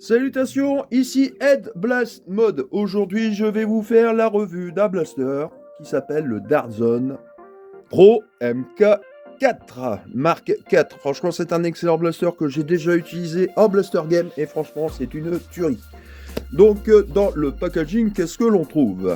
Salutations, ici Ed Blast Mode. Aujourd'hui, je vais vous faire la revue d'un blaster qui s'appelle le Darzone Pro MK4, marque 4. Franchement, c'est un excellent blaster que j'ai déjà utilisé en Blaster Game et franchement, c'est une tuerie. Donc, dans le packaging, qu'est-ce que l'on trouve?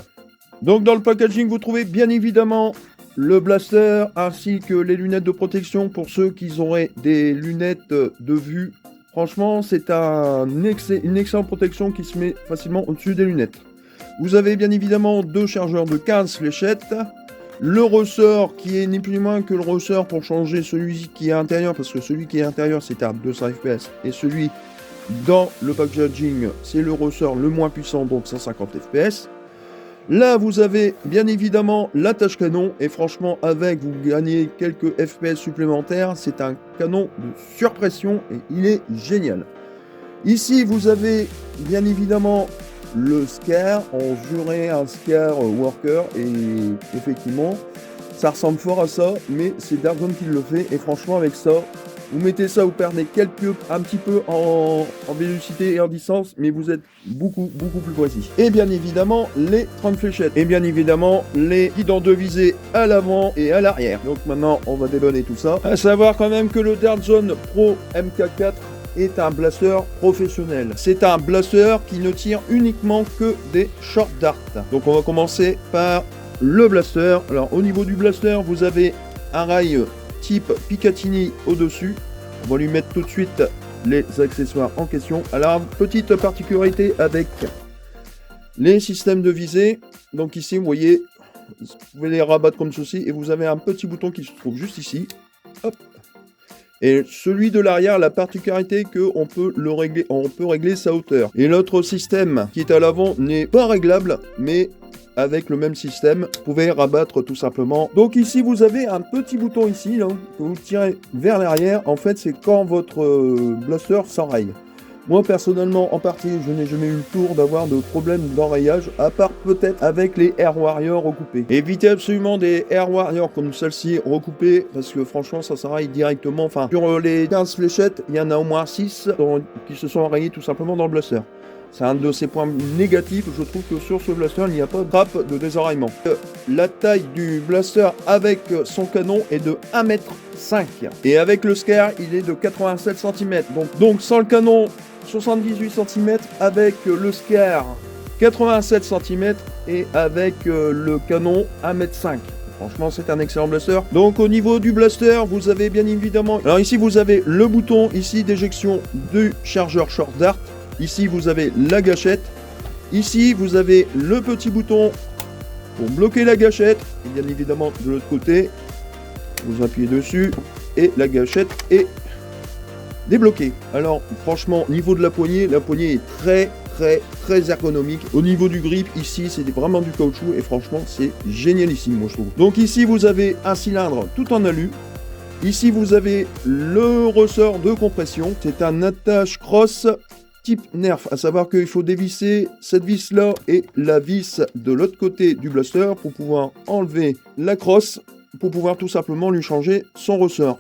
Donc, dans le packaging, vous trouvez bien évidemment le blaster ainsi que les lunettes de protection pour ceux qui auraient des lunettes de vue. Franchement, c'est une excellente protection qui se met facilement au-dessus des lunettes. Vous avez bien évidemment deux chargeurs de 15 fléchettes. Le ressort qui est ni plus ni moins que le ressort pour changer celui qui est à l'intérieur, parce que celui qui est à l'intérieur c'est à 200 fps et celui dans le packaging c'est le ressort le moins puissant, donc 150 fps. Là vous avez bien évidemment l'attache canon et franchement avec vous gagnez quelques fps supplémentaires. C'est un canon de surpression et il est génial. Ici vous avez bien évidemment le SCAR, on jurait un SCAR Worker et effectivement ça ressemble fort à ça, mais c'est Darzone qui le fait et franchement avec ça vous mettez ça, vous perdez un petit peu en vélocité et en distance, mais vous êtes beaucoup plus précis. Et bien évidemment les 30 fléchettes et bien évidemment les guidons de visée à l'avant et à l'arrière. Donc maintenant on va débonner tout ça. À savoir quand même que le Darzone Pro MK4 est un blaster professionnel. C'est un blaster qui ne tire uniquement que des short darts. Donc on va commencer par le blaster. Alors au niveau du blaster, vous avez un rail type Picatinny au-dessus. On va lui mettre tout de suite les accessoires en question. Alors petite particularité avec les systèmes de visée. Donc ici vous voyez, vous pouvez les rabattre comme ceci et vous avez un petit bouton qui se trouve juste ici. Hop. Et celui de l'arrière, la particularité qu'on peut le régler, on peut régler sa hauteur. Et l'autre système qui est à l'avant n'est pas réglable, mais avec le même système, vous pouvez rabattre tout simplement. Donc ici, vous avez un petit bouton ici, là, que vous tirez vers l'arrière. En fait, c'est quand votre blaster s'enraye. Moi, personnellement, en partie, je n'ai jamais eu le tour d'avoir de problème d'enrayage, à part peut-être avec les Air Warrior recoupés. Évitez absolument des Air Warrior comme celle-ci recoupées, parce que franchement, ça s'enraye directement. Enfin, sur les 15 fléchettes, il y en a au moins 6 qui se sont enrayées tout simplement dans le blaster. C'est un de ces points négatifs. Je trouve que sur ce blaster, il n'y a pas de trappe de désenraillement. La taille du blaster avec son canon est de 1,5 m. Et avec le SCAR, il est de 87 cm. Donc sans le canon, 78 cm, avec le SCAR 87 cm et avec le canon 1,5 m. Franchement, c'est un excellent blaster. Donc au niveau du blaster, vous avez bien évidemment... Alors ici, vous avez le bouton ici d'éjection du chargeur short dart. Ici, vous avez la gâchette. Ici, vous avez le petit bouton pour bloquer la gâchette. Et bien évidemment, de l'autre côté, vous appuyez dessus et la gâchette est débloquée. Alors, franchement, niveau de la poignée est très ergonomique. Au niveau du grip, ici, c'est vraiment du caoutchouc et franchement, c'est génialissime, moi je trouve. Donc ici, vous avez un cylindre tout en alu. Ici, vous avez le ressort de compression. C'est un attache cross type Nerf, à savoir qu'il faut dévisser cette vis là et la vis de l'autre côté du blaster pour pouvoir enlever la crosse, pour pouvoir tout simplement lui changer son ressort.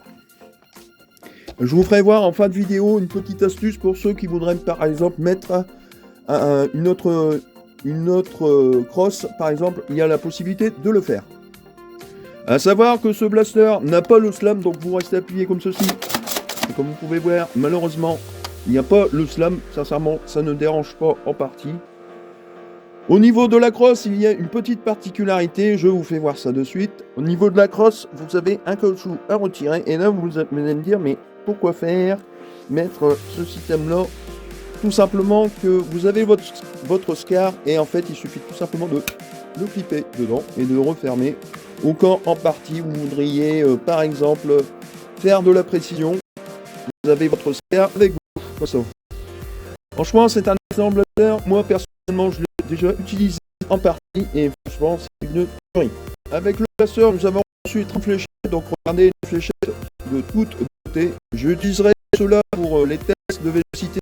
Je vous ferai voir en fin de vidéo une petite astuce pour ceux qui voudraient par exemple mettre une autre crosse, par exemple, il y a la possibilité de le faire. À savoir que ce blaster n'a pas le slam, donc vous restez appuyé comme ceci. Et comme vous pouvez voir, malheureusement, il n'y a pas le slam, sincèrement, ça ne dérange pas en partie. Au niveau de la crosse, il y a une petite particularité, je vous fais voir ça de suite. Au niveau de la crosse, vous avez un caoutchouc à retirer, et là vous allez me dire, mais pourquoi faire mettre ce système-là? Tout simplement que vous avez votre SCAR, et en fait, il suffit tout simplement de le clipper dedans et de le refermer. Ou quand en partie, vous voudriez, par exemple, faire de la précision, vous avez votre SCAR avec vous. Ça. Franchement, c'est un excellent blaster. Moi, personnellement, je l'ai déjà utilisé en partie et franchement, c'est une tuerie. Avec le blaster, nous avons ensuite une fléchette. Donc, regardez les fléchettes de toutes côtés. J'utiliserai cela pour les tests de vélocité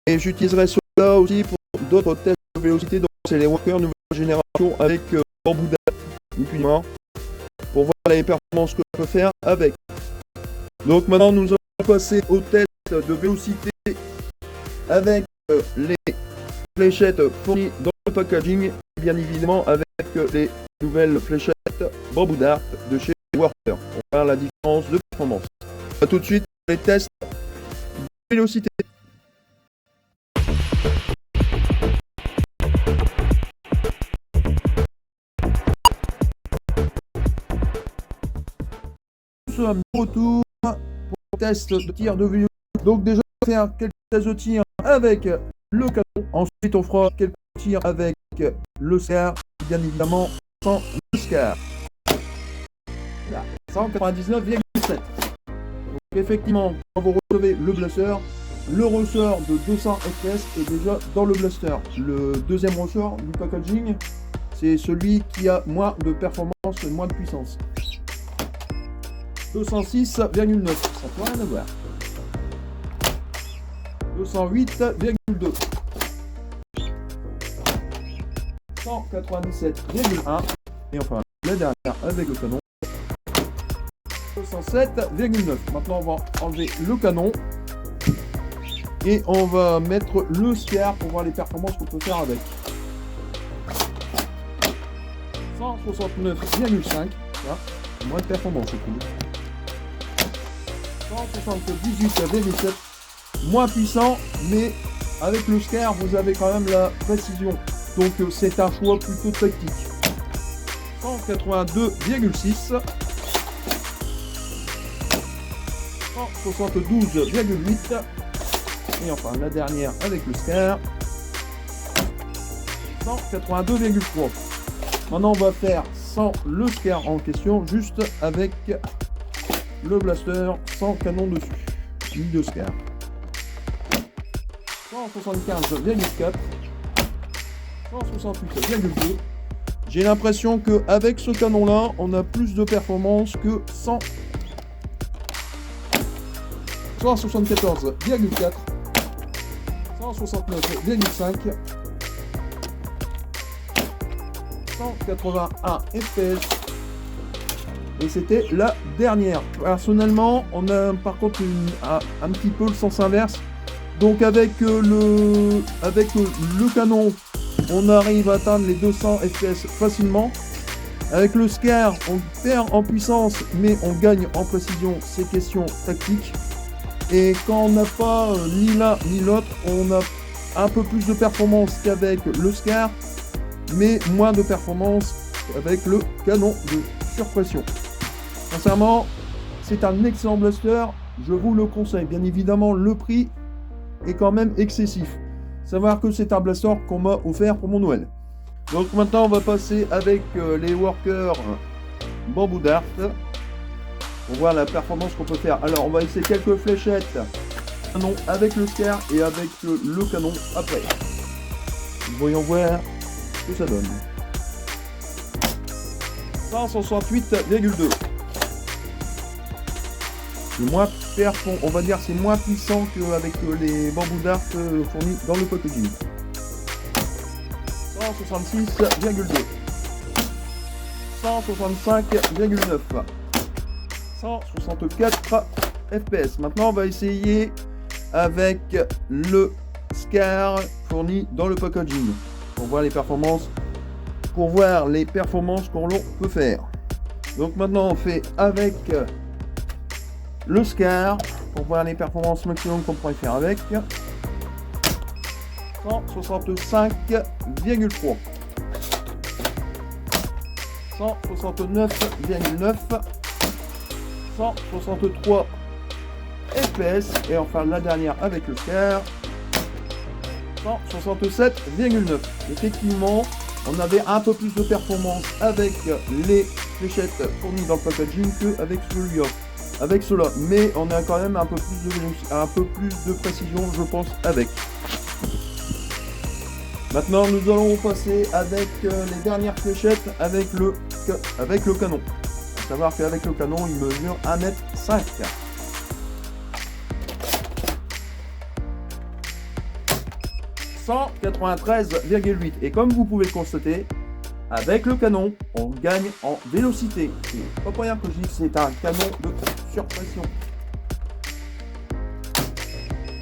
et j'utiliserai cela aussi pour d'autres tests de vélocité. Donc, c'est les walkers nouvelle génération avec bambou d'art, pour voir les performances que l'on peut faire avec. Donc, maintenant, nous allons passer au test de vélocité avec les fléchettes fournies dans le packaging, et bien évidemment avec les nouvelles fléchettes Bamboo Dart de chez Worker. On va voir la différence de performance. A tout de suite les tests de vélocité. Nous sommes de retour pour le test de tir de vélocité. Donc déjà on va faire quelques tests de tir avec le canon. Ensuite on fera quelques tirs avec le SCAR, bien évidemment sans le SCAR. Là, 199,7. Donc effectivement, quand vous recevez le blaster, le ressort de 200 FPS est déjà dans le blaster. Le deuxième ressort du packaging, c'est celui qui a moins de performance et moins de puissance. 206,9, ça peut rien à voir. 208,2. 197,1. Et enfin, la dernière avec le canon. 207,9. Maintenant, on va enlever le canon. Et on va mettre le SCAR pour voir les performances qu'on peut faire avec. 169,5. Moins de performance, je trouve. 178,7. Moins puissant, mais avec le SCAR, vous avez quand même la précision. Donc c'est un choix plutôt tactique. 182,6. 172,8. Et enfin la dernière avec le SCAR. 182,3. Maintenant on va faire sans le SCAR en question, juste avec le blaster sans canon dessus. Ni de SCAR. 175,4. 168,2. J'ai l'impression qu'avec ce canon là, on a plus de performance que 174,4. 169,5. 181 FPS. Et c'était la dernière. Personnellement, on a par contre un petit peu le sens inverse. Donc avec le canon, on arrive à atteindre les 200 FPS facilement. Avec le SCAR, on perd en puissance, mais on gagne en précision. C'est question tactique. Et quand on n'a pas ni l'un ni l'autre, on a un peu plus de performance qu'avec le SCAR, mais moins de performance avec le canon de surpression. Sincèrement, c'est un excellent blaster. Je vous le conseille. Bien évidemment, le prix est quand même excessif. Savoir que c'est un blaster qu'on m'a offert pour mon Noël. Donc maintenant on va passer avec les Worker Bamboo Dart pour voir la performance qu'on peut faire. Alors on va essayer quelques fléchettes canon avec le SCAR et avec le canon après. Voyons voir ce que ça donne. 168,2. C'est moins performant, on va dire c'est moins puissant qu'avec les Bamboo Dart fournis dans le packaging. 166,2. 165,9. 164 FPS. Maintenant on va essayer avec le SCAR fourni dans le packaging pour voir les performances qu'on peut faire. Donc maintenant on fait avec le SCAR pour voir les performances maximum qu'on pourrait faire avec. 165,3. 169,9. 163 FPS. Et enfin la dernière avec le SCAR. 167,9. Effectivement, on avait un peu plus de performance avec les fléchettes fournies dans le packaging qu'avec celui-là. Avec cela, mais on a quand même un peu plus de précision, je pense, avec. Maintenant, nous allons passer avec les dernières fléchettes avec le canon. Il faut savoir qu'avec le canon, il mesure 1,5 m. 193,8. Et comme vous pouvez le constater, avec le canon, on gagne en vélocité. C'est pas pour rien que je dis que c'est un canon de surpression.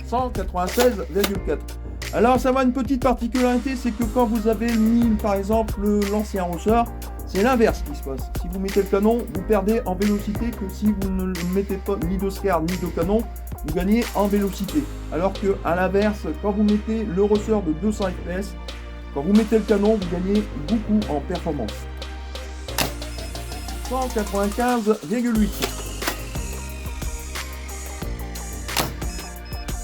196,4. Alors ça va, une petite particularité, c'est que quand vous avez mis par exemple l'ancien ressort, c'est l'inverse qui se passe. Si vous mettez le canon, vous perdez en vélocité, que si vous ne mettez pas ni de SCAR ni de canon, vous gagnez en vélocité. Alors que à l'inverse, quand vous mettez le ressort de 200 fps, quand vous mettez le canon, vous gagnez beaucoup en performance. 195,8.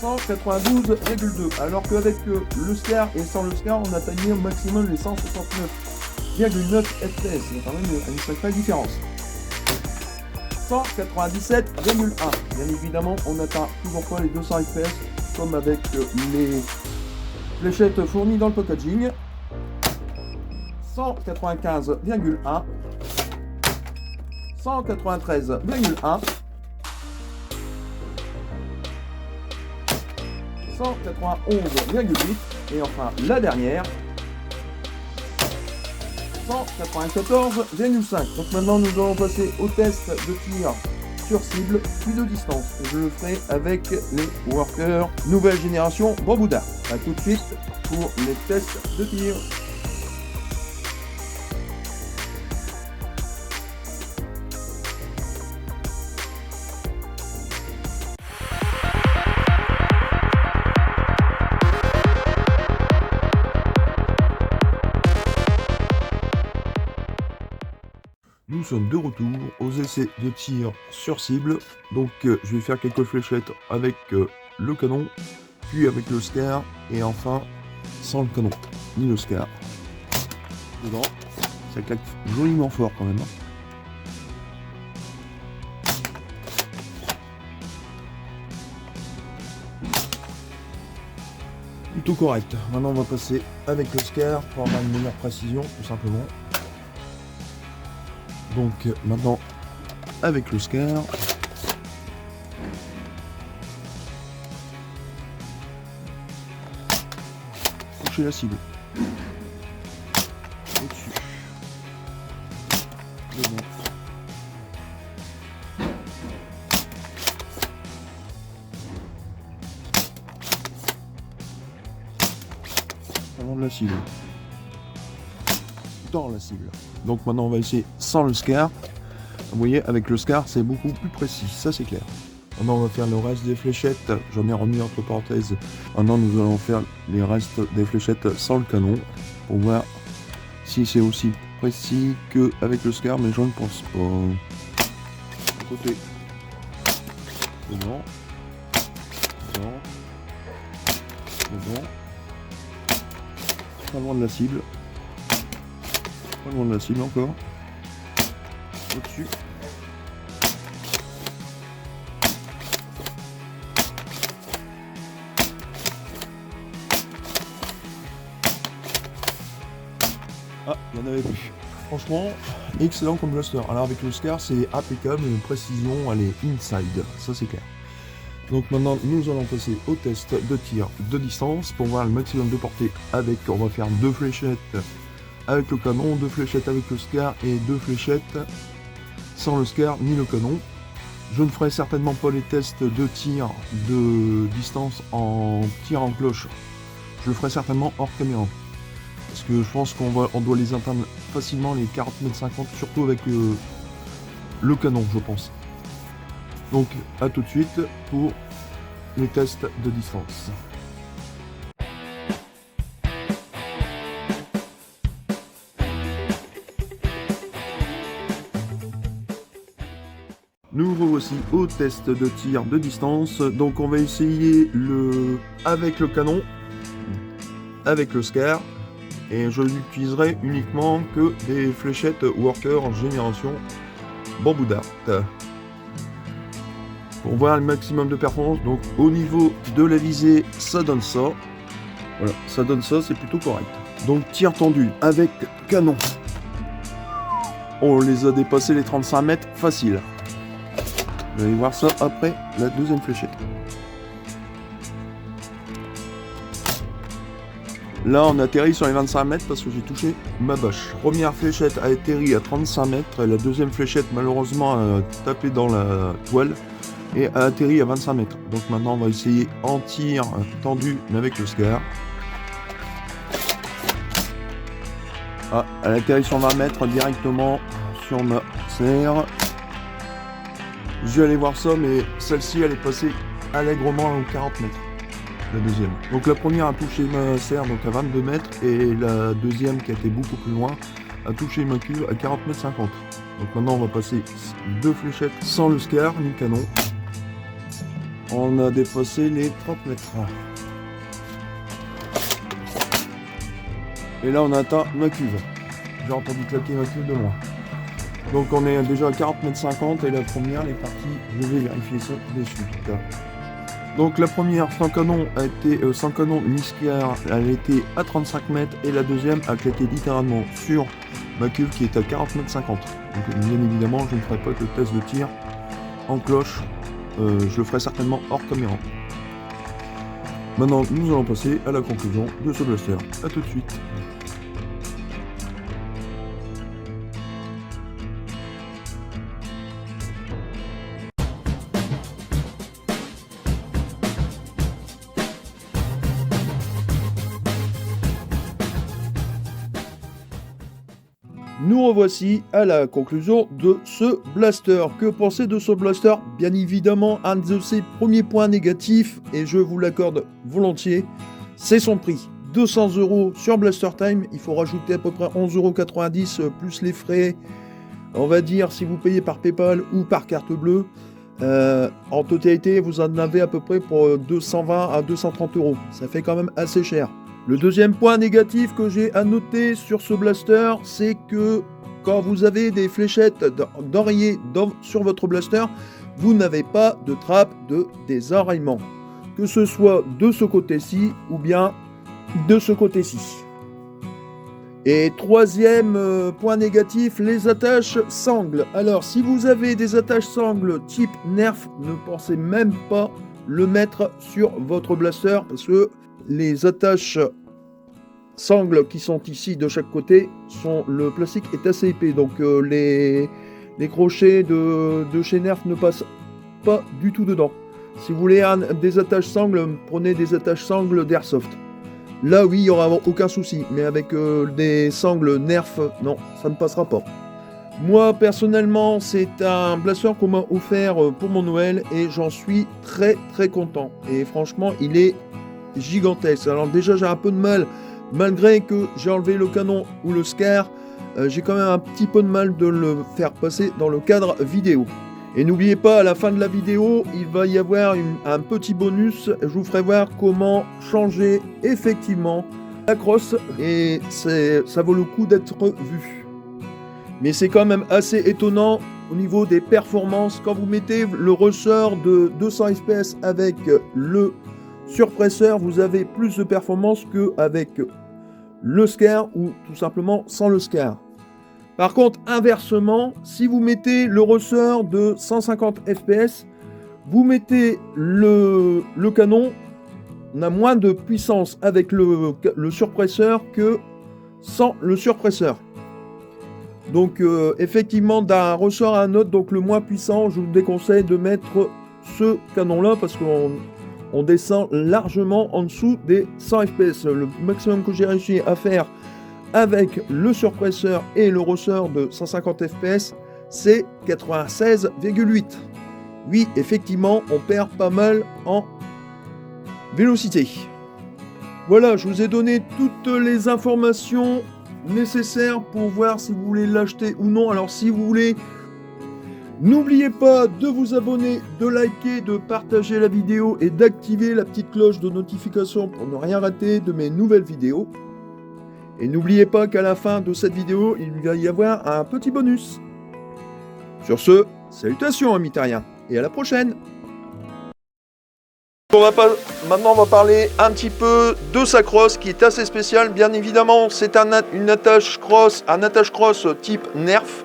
192,2, alors qu'avec le SCAR et sans le SCAR, on atteignait au maximum les 169,9 fps. C'est quand même une sacrée différence. 197,1. Bien évidemment, on n'atteint toujours pas les 200 fps comme avec les fléchettes fournies dans le packaging. 195,1. 193,1. 191,8 et enfin la dernière 194,5. Donc maintenant nous allons passer au test de tir sur cible puis de distance. Et je le ferai avec les workers nouvelle génération Bamboo Dart. A tout de suite pour les tests de tir. Nous sommes de retour aux essais de tir sur cible. Donc je vais faire quelques fléchettes avec le canon, puis avec le SCAR, et enfin sans le canon, ni le SCAR. Dedans, ça claque joliment fort quand même. Plutôt correct. Maintenant on va passer avec le SCAR pour avoir une meilleure précision, tout simplement. Donc maintenant avec le SCAR, toucher la cible au-dessus, devant, avant de la cible, dans la cible. Donc maintenant on va essayer sans le SCAR. Vous voyez, avec le SCAR c'est beaucoup plus précis, ça c'est clair. Maintenant on va faire le reste des fléchettes, j'en ai remis entre parenthèses. Maintenant nous allons faire les restes des fléchettes sans le canon, pour voir si c'est aussi précis qu'avec le SCAR, mais je ne pense pas. Côté, devant, devant, devant, pas loin de la cible. Pas loin de la cible encore. Au-dessus. Ah, il y en avait plus. Franchement, excellent comme blaster. Alors avec le SCAR, c'est impeccable, une précision, elle est inside, ça c'est clair. Donc maintenant, nous allons passer au test de tir de distance pour voir le maximum de portée avec, on va faire 2 fléchettes avec le canon, 2 fléchettes avec le SCAR et 2 fléchettes sans le SCAR ni le canon. Je ne ferai certainement pas les tests de tir de distance en tir en cloche. Je le ferai certainement hors caméra. Parce que je pense qu'on doit les atteindre facilement les 40 m 50, surtout avec le canon, je pense. Donc à tout de suite pour les tests de distance. Nous revoici au test de tir de distance. Donc on va essayer avec le canon, avec le SCAR, et je n'utiliserai uniquement que des fléchettes Worker en génération Bamboo Dart pour voir le maximum de performance. Donc au niveau de la visée, ça donne ça. Voilà, ça donne ça, c'est plutôt correct. Donc tir tendu avec canon. On les a dépassés les 35 mètres facile. Vous allez voir ça après la deuxième fléchette. Là, on atterrit sur les 25 mètres parce que j'ai touché ma bâche. Première fléchette a atterri à 35 mètres. Et la deuxième fléchette, malheureusement, a tapé dans la toile et a atterri à 25 mètres. Donc maintenant, on va essayer en tir tendu, mais avec le SCAR. Ah, elle atterrit sur 20 mètres directement sur ma serre. Je vais aller voir ça, mais celle-ci, elle est passée allègrement à 40 mètres. La deuxième. Donc la première a touché ma serre donc à 22 mètres et la deuxième qui a été beaucoup plus loin a touché ma cuve à 40 mètres 50. Donc maintenant on va passer 2 fléchettes sans le scar ni le canon. On a dépassé les 30 mètres. Et là on a atteint ma cuve. J'ai entendu claquer ma cuve de loin. Donc on est déjà à 40 mètres 50 et la première elle est partie. Je vais vérifier ça de suite. Donc la première sans canon a été sans canon ni scar, elle était à 35 mètres et la deuxième a claqué littéralement sur ma cuve qui est à 40 mètres 50. Donc bien évidemment je ne ferai pas le test de tir en cloche, je le ferai certainement hors caméra. Maintenant nous allons passer à la conclusion de ce blaster. A tout de suite. Nous revoici à la conclusion de ce blaster. Que penser de ce blaster? Bien évidemment, un de ses premiers points négatifs, et je vous l'accorde volontiers, c'est son prix. 200 € sur Blaster Time, il faut rajouter à peu près 11,90 € plus les frais, on va dire si vous payez par PayPal ou par carte bleue. En totalité, vous en avez à peu près pour 220 à 230 €. Ça fait quand même assez cher. Le deuxième point négatif que j'ai à noter sur ce blaster, c'est que quand vous avez des fléchettes d'enrayer sur votre blaster, vous n'avez pas de trappe de désenrayement. Que ce soit de ce côté-ci ou bien de ce côté-ci. Et troisième point négatif, les attaches sangles. Alors, si vous avez des attaches sangles type Nerf, ne pensez même pas le mettre sur votre blaster parce que les attaches sangles qui sont ici de chaque côté, le plastique est assez épais, donc les crochets de chez Nerf ne passent pas du tout dedans. Si vous voulez des attaches sangles, prenez des attaches sangles d'Airsoft. Là oui, il n'y aura aucun souci, mais avec des sangles Nerf, non, ça ne passera pas. Moi personnellement, c'est un blaster qu'on m'a offert pour mon Noël et j'en suis très très content. Et franchement, il est gigantesque. Alors déjà, j'ai un peu de mal, malgré que j'ai enlevé le canon ou le scar, j'ai quand même un petit peu de mal de le faire passer dans le cadre vidéo. Et n'oubliez pas, à la fin de la vidéo, il va y avoir un petit bonus. Je vous ferai voir comment changer effectivement la crosse et ça vaut le coup d'être vu. Mais c'est quand même assez étonnant au niveau des performances. Quand vous mettez le ressort de 200 fps avec le surpresseur, vous avez plus de performance qu'avec le scar ou tout simplement sans le scar. Par contre, inversement, si vous mettez le ressort de 150 fps, vous mettez le canon, on a moins de puissance avec le surpresseur que sans le surpresseur. Donc effectivement, d'un ressort à un autre, donc le moins puissant, je vous déconseille de mettre ce canon-là parce qu'on descend largement en dessous des 100 fps. Le maximum que j'ai réussi à faire avec le surpresseur et le ressort de 150 fps, c'est 96,8. Oui, effectivement, on perd pas mal en vélocité. Voilà, je vous ai donné toutes les informations nécessaires pour voir si vous voulez l'acheter ou non. Alors si vous voulez, n'oubliez pas de vous abonner, de liker, de partager la vidéo et d'activer la petite cloche de notification pour ne rien rater de mes nouvelles vidéos. Et n'oubliez pas qu'à la fin de cette vidéo, il va y avoir un petit bonus. Sur ce, salutations amis terriens, et à la prochaine. Maintenant on va parler un petit peu de sa crosse qui est assez spéciale. Bien évidemment, c'est une attache cross, type Nerf.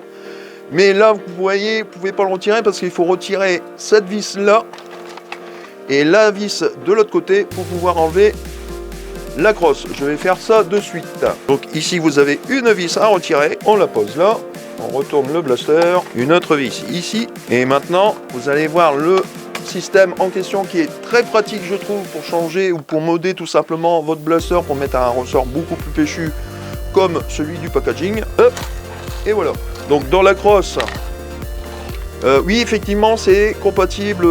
Mais là, vous voyez, vous ne pouvez pas le retirer parce qu'il faut retirer cette vis là et la vis de l'autre côté pour pouvoir enlever la crosse. Je vais faire ça de suite. Donc ici, vous avez une vis à retirer. On la pose là. On retourne le blaster. Une autre vis ici. Et maintenant, vous allez voir le système en question qui est très pratique, je trouve, pour changer ou pour modder tout simplement votre blaster pour mettre un ressort beaucoup plus péchu comme celui du packaging. Hop, et voilà. Donc dans la crosse, oui effectivement c'est compatible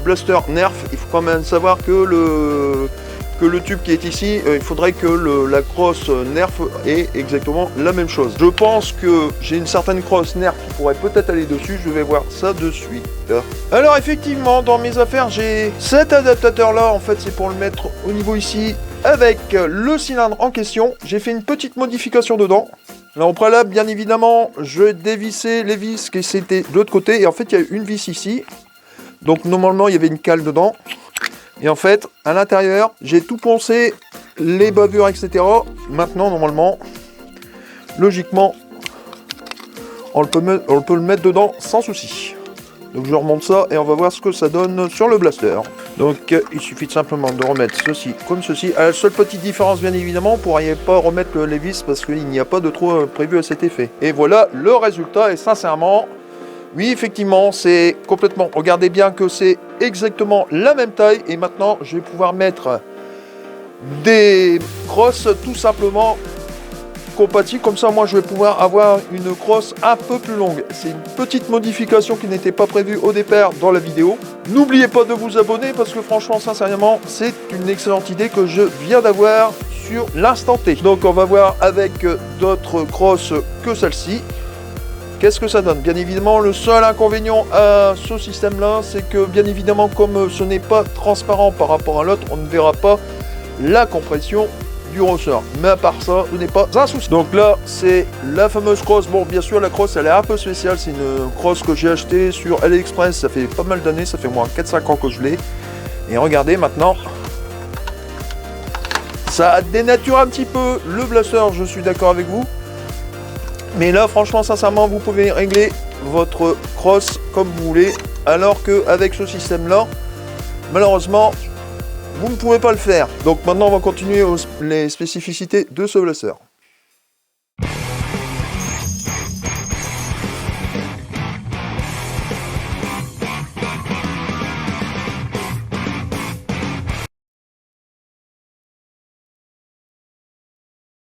Blaster Nerf. Il faut quand même savoir que le tube qui est ici, il faudrait que la crosse Nerf ait exactement la même chose. Je pense que j'ai une certaine crosse Nerf qui pourrait peut-être aller dessus, je vais voir ça de suite. Alors effectivement, dans mes affaires, j'ai cet adaptateur là, en fait c'est pour le mettre au niveau ici, avec le cylindre en question. J'ai fait une petite modification dedans. Là au préalable, bien évidemment, je dévissais les vis qui c'était de l'autre côté, et en fait il y a une vis ici. Donc normalement il y avait une cale dedans. Et en fait, à l'intérieur, j'ai tout poncé, les bavures, etc. Maintenant, normalement, logiquement, on peut le mettre dedans sans souci. Donc je remonte ça et on va voir ce que ça donne sur le blaster. Donc il suffit simplement de remettre ceci comme ceci. À la seule petite différence, bien évidemment, vous ne pourriez pas remettre les vis parce qu'il n'y a pas de trou prévu à cet effet. Et voilà le résultat, et sincèrement... Oui, effectivement, c'est complètement... Regardez bien que c'est exactement la même taille. Et maintenant, je vais pouvoir mettre des crosses tout simplement compatibles. Comme ça, moi, je vais pouvoir avoir une crosse un peu plus longue. C'est une petite modification qui n'était pas prévue au départ dans la vidéo. N'oubliez pas de vous abonner parce que franchement, sincèrement, c'est une excellente idée que je viens d'avoir sur l'instant T. Donc, on va voir avec d'autres crosses que celle-ci. Qu'est-ce que ça donne? Bien évidemment, le seul inconvénient à ce système-là, c'est que, bien évidemment, comme ce n'est pas transparent par rapport à l'autre, on ne verra pas la compression du ressort. Mais à part ça, ce n'est pas un souci. Donc là, c'est la fameuse crosse. Bon, bien sûr, la crosse, elle est un peu spéciale. C'est une crosse que j'ai achetée sur AliExpress. Ça fait pas mal d'années, ça fait moins 4-5 ans que je l'ai. Et regardez, maintenant, ça dénature un petit peu le blaster, je suis d'accord avec vous. Mais là, franchement, sincèrement, vous pouvez régler votre crosse comme vous voulez. Alors qu'avec ce système-là, malheureusement, vous ne pouvez pas le faire. Donc maintenant, on va continuer les spécificités de ce blaster.